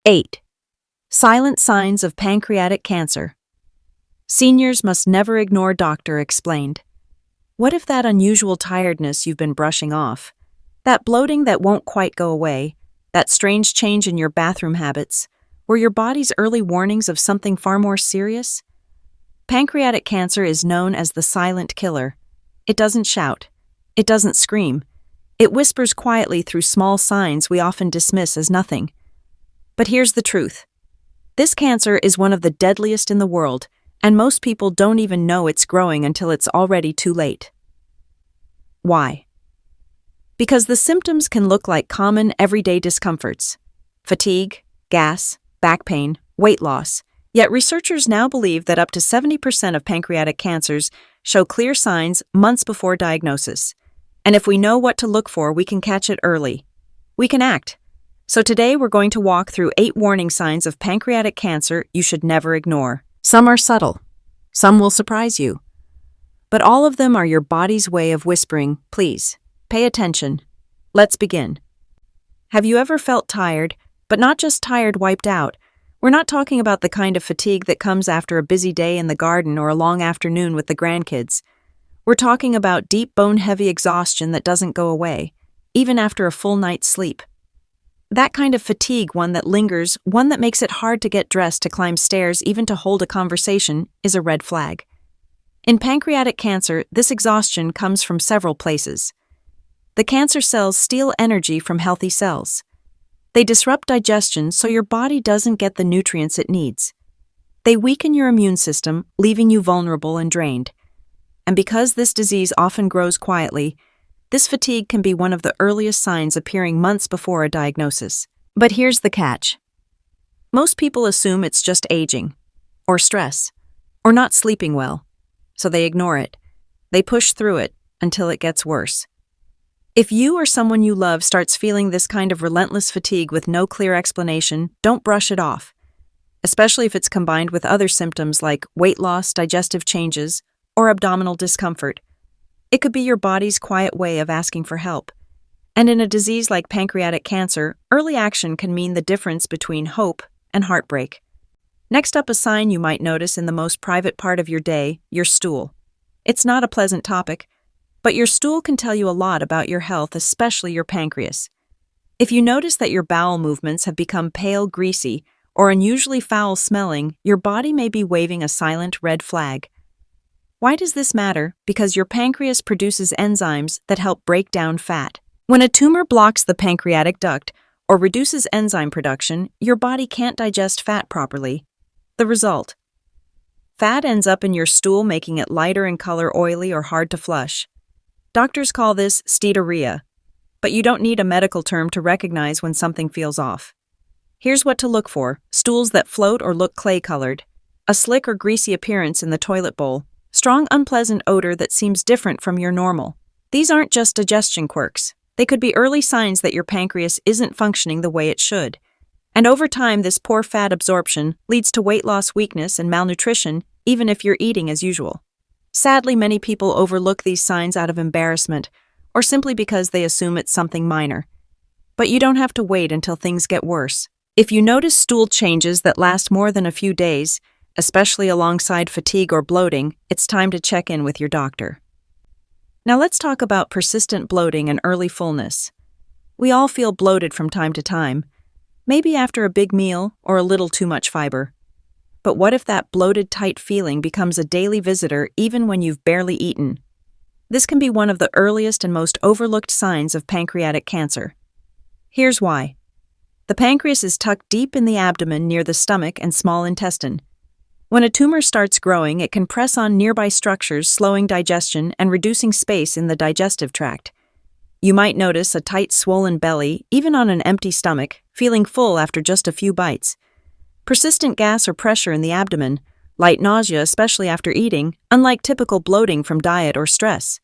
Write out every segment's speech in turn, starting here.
8. Silent signs of pancreatic cancer. Seniors must never ignore doctor explained. What if that unusual tiredness you've been brushing off, that bloating that won't quite go away, that strange change in your bathroom habits, were your body's early warnings of something far more serious? Pancreatic cancer is known as the silent killer. It doesn't shout. It doesn't scream. It whispers quietly through small signs we often dismiss as nothing. But here's the truth. This cancer is one of the deadliest in the world, and most people don't even know it's growing until it's already too late. Why? Because the symptoms can look like common everyday discomforts: fatigue, gas, back pain, weight loss. Yet researchers now believe that up to 70% of pancreatic cancers show clear signs months before diagnosis. And if we know what to look for, we can catch it early. We can act. So today we're going to walk through 8 warning signs of pancreatic cancer you should never ignore. Some are subtle. Some will surprise you. But all of them are your body's way of whispering, please, pay attention. Let's begin. Have you ever felt tired, but not just tired wiped out? We're not talking about the kind of fatigue that comes after a busy day in the garden or a long afternoon with the grandkids. We're talking about deep bone-heavy exhaustion that doesn't go away, even after a full night's sleep. That kind of fatigue, one that lingers, one that makes it hard to get dressed, to climb stairs, even to hold a conversation, is a red flag. In pancreatic cancer, this exhaustion comes from several places. The cancer cells steal energy from healthy cells. They disrupt digestion so your body doesn't get the nutrients it needs. They weaken your immune system, leaving you vulnerable and drained. And because this disease often grows quietly, this fatigue can be one of the earliest signs, appearing months before a diagnosis. But here's the catch. Most people assume it's just aging, or stress, or not sleeping well, so they ignore it. They push through it until it gets worse. If you or someone you love starts feeling this kind of relentless fatigue with no clear explanation, don't brush it off, especially if it's combined with other symptoms like weight loss, digestive changes, or abdominal discomfort. It could be your body's quiet way of asking for help. And in a disease like pancreatic cancer, early action can mean the difference between hope and heartbreak. Next up, a sign you might notice in the most private part of your day: your stool. It's not a pleasant topic, but your stool can tell you a lot about your health, especially your pancreas. If you notice that your bowel movements have become pale, greasy, or unusually foul-smelling, your body may be waving a silent red flag. Why does this matter? Because your pancreas produces enzymes that help break down fat. When a tumor blocks the pancreatic duct or reduces enzyme production, your body can't digest fat properly. The result: fat ends up in your stool, making it lighter in color, oily, or hard to flush. Doctors call this steatorrhea, but you don't need a medical term to recognize when something feels off. Here's what to look for: stools that float or look clay-colored, a slick or greasy appearance in the toilet bowl, strong, unpleasant odor that seems different from your normal. These aren't just digestion quirks. They could be early signs that your pancreas isn't functioning the way it should. And over time, this poor fat absorption leads to weight loss, weakness, and malnutrition, even if you're eating as usual. Sadly, many people overlook these signs out of embarrassment, or simply because they assume it's something minor. But you don't have to wait until things get worse. If you notice stool changes that last more than a few days, especially alongside fatigue or bloating, it's time to check in with your doctor. Now let's talk about persistent bloating and early fullness. We all feel bloated from time to time, maybe after a big meal or a little too much fiber. But what if that bloated, tight feeling becomes a daily visitor even when you've barely eaten? This can be one of the earliest and most overlooked signs of pancreatic cancer. Here's why. The pancreas is tucked deep in the abdomen near the stomach and small intestine. When a tumor starts growing, it can press on nearby structures, slowing digestion and reducing space in the digestive tract. You might notice a tight, swollen belly, even on an empty stomach, feeling full after just a few bites. Persistent gas or pressure in the abdomen, light nausea, especially after eating, unlike typical bloating from diet or stress.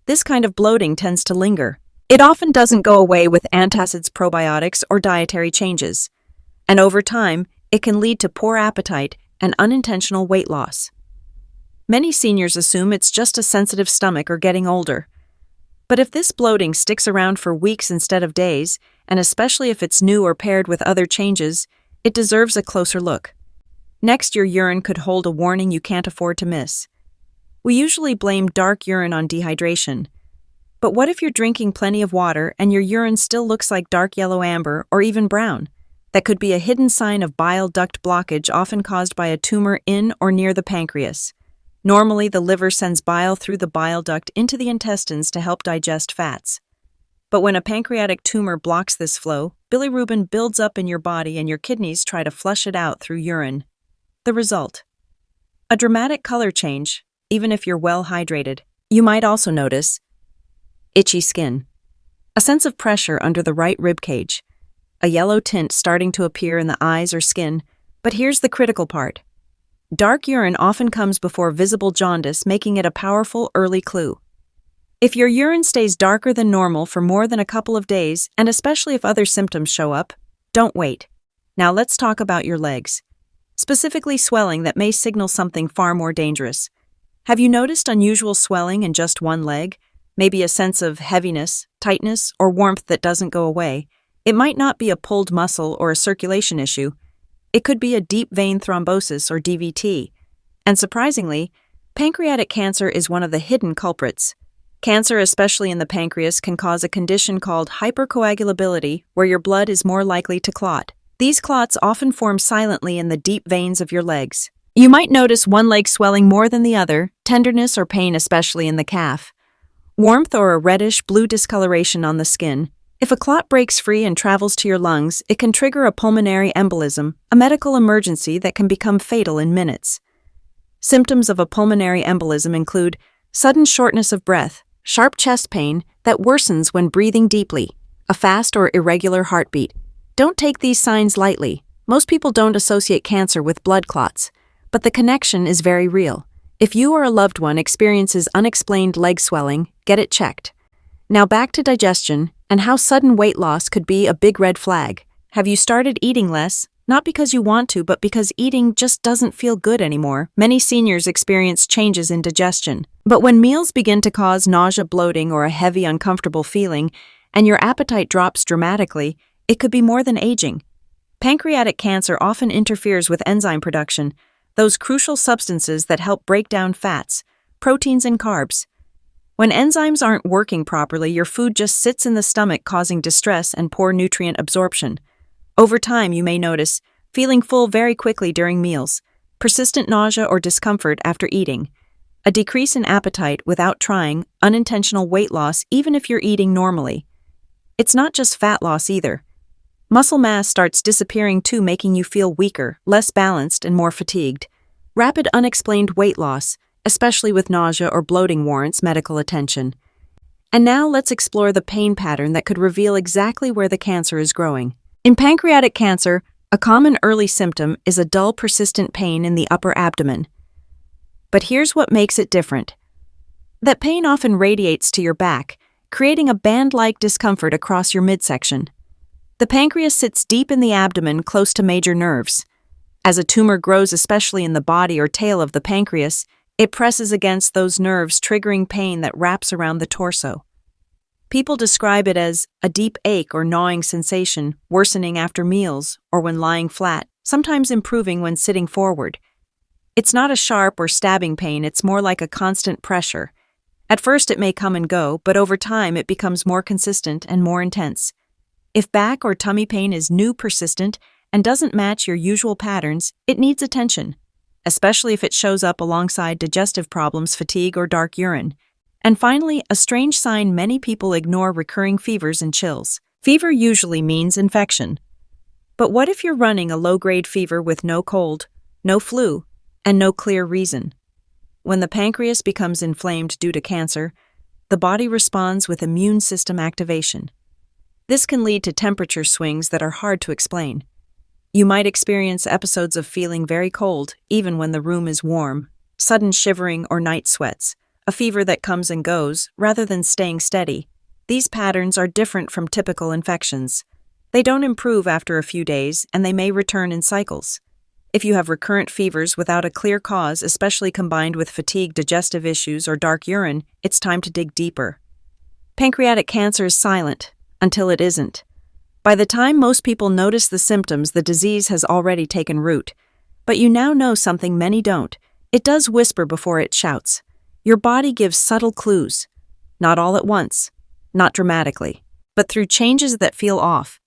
This kind of bloating tends to linger. It often doesn't go away with antacids, probiotics, or dietary changes. And over time, it can lead to poor appetite and unintentional weight loss. Many seniors assume it's just a sensitive stomach or getting older. But if this bloating sticks around for weeks instead of days, and especially if it's new or paired with other changes, It deserves a closer look. Next, your urine could hold a warning you can't afford to miss. We usually blame dark urine on dehydration. But what if you're drinking plenty of water and your urine still looks like dark yellow amber or even brown? That could be a hidden sign of bile duct blockage, often caused by a tumor in or near the pancreas. Normally, the liver sends bile through the bile duct into the intestines to help digest fats. But when a pancreatic tumor blocks this flow, bilirubin builds up in your body and your kidneys try to flush it out through urine. The result? A dramatic color change, even if you're well hydrated. You might also notice itchy skin, a sense of pressure under the right rib cage, a yellow tint starting to appear in the eyes or skin. But here's the critical part. Dark urine often comes before visible jaundice, making it a powerful early clue. If your urine stays darker than normal for more than a couple of days, and especially if other symptoms show up, don't wait. Now let's talk about your legs. Specifically swelling that may signal something far more dangerous. Have you noticed unusual swelling in just one leg? Maybe a sense of heaviness, tightness, or warmth that doesn't go away. It might not be a pulled muscle or a circulation issue. It could be a deep vein thrombosis or DVT. And surprisingly, pancreatic cancer is one of the hidden culprits. Cancer, especially in the pancreas, can cause a condition called hypercoagulability, where your blood is more likely to clot. These clots often form silently in the deep veins of your legs. You might notice one leg swelling more than the other, tenderness or pain especially in the calf. Warmth or a reddish-blue discoloration on the skin. If a clot breaks free and travels to your lungs, it can trigger a pulmonary embolism, a medical emergency that can become fatal in minutes. Symptoms of a pulmonary embolism include sudden shortness of breath, sharp chest pain that worsens when breathing deeply, a fast or irregular heartbeat. Don't take these signs lightly. Most people don't associate cancer with blood clots, but the connection is very real. If you or a loved one experiences unexplained leg swelling, get it checked. Now back to digestion and how sudden weight loss could be a big red flag. Have you started eating less? Not because you want to, but because eating just doesn't feel good anymore. Many seniors experience changes in digestion. But when meals begin to cause nausea, bloating, or a heavy, uncomfortable feeling, and your appetite drops dramatically, it could be more than aging. Pancreatic cancer often interferes with enzyme production, those crucial substances that help break down fats, proteins, and carbs. When enzymes aren't working properly, your food just sits in the stomach, causing distress and poor nutrient absorption. Over time, you may notice feeling full very quickly during meals, persistent nausea or discomfort after eating, a decrease in appetite without trying, unintentional weight loss even if you're eating normally. It's not just fat loss either. Muscle mass starts disappearing too, making you feel weaker, less balanced, and more fatigued. Rapid unexplained weight loss, especially with nausea or bloating, warrants medical attention. And now let's explore the pain pattern that could reveal exactly where the cancer is growing. In pancreatic cancer, a common early symptom is a dull, persistent pain in the upper abdomen. But here's what makes it different. That pain often radiates to your back, creating a band-like discomfort across your midsection. The pancreas sits deep in the abdomen, close to major nerves. As a tumor grows, especially in the body or tail of the pancreas, it presses against those nerves, triggering pain that wraps around the torso. People describe it as a deep ache or gnawing sensation, worsening after meals or when lying flat, sometimes improving when sitting forward. It's not a sharp or stabbing pain, it's more like a constant pressure. At first it may come and go, but over time it becomes more consistent and more intense. If back or tummy pain is new, persistent, and doesn't match your usual patterns, it needs attention, especially if it shows up alongside digestive problems, fatigue, or dark urine. And finally, a strange sign many people ignore: recurring fevers and chills. Fever usually means infection. But what if you're running a low-grade fever with no cold, no flu, and no clear reason? When the pancreas becomes inflamed due to cancer, the body responds with immune system activation. This can lead to temperature swings that are hard to explain. You might experience episodes of feeling very cold, even when the room is warm, sudden shivering or night sweats, a fever that comes and goes rather than staying steady. These patterns are different from typical infections. They don't improve after a few days, and they may return in cycles. If you have recurrent fevers without a clear cause, especially combined with fatigue, digestive issues, or dark urine, it's time to dig deeper. Pancreatic cancer is silent until it isn't. By the time most people notice the symptoms, the disease has already taken root. But you now know something many don't. It does whisper before it shouts. Your body gives subtle clues. Not all at once, not dramatically, but through changes that feel off.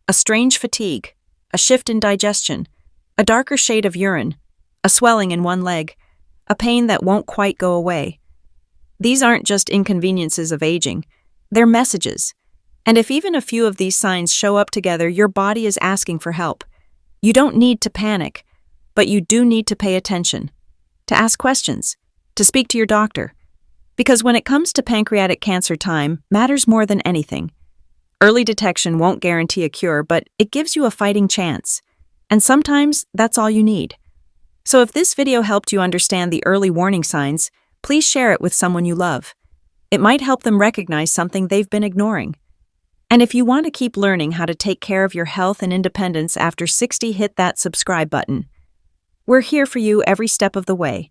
A strange fatigue, a shift in digestion, a darker shade of urine, a swelling in one leg, a pain that won't quite go away. These aren't just inconveniences of aging, they're messages. And if even a few of these signs show up together, your body is asking for help. You don't need to panic, but you do need to pay attention, to ask questions, to speak to your doctor. Because when it comes to pancreatic cancer, time matters more than anything. Early detection won't guarantee a cure, but it gives you a fighting chance. And sometimes that's all you need. So if this video helped you understand the early warning signs, please share it with someone you love. It might help them recognize something they've been ignoring. And if you want to keep learning how to take care of your health and independence after 60, hit that subscribe button. We're here for you every step of the way.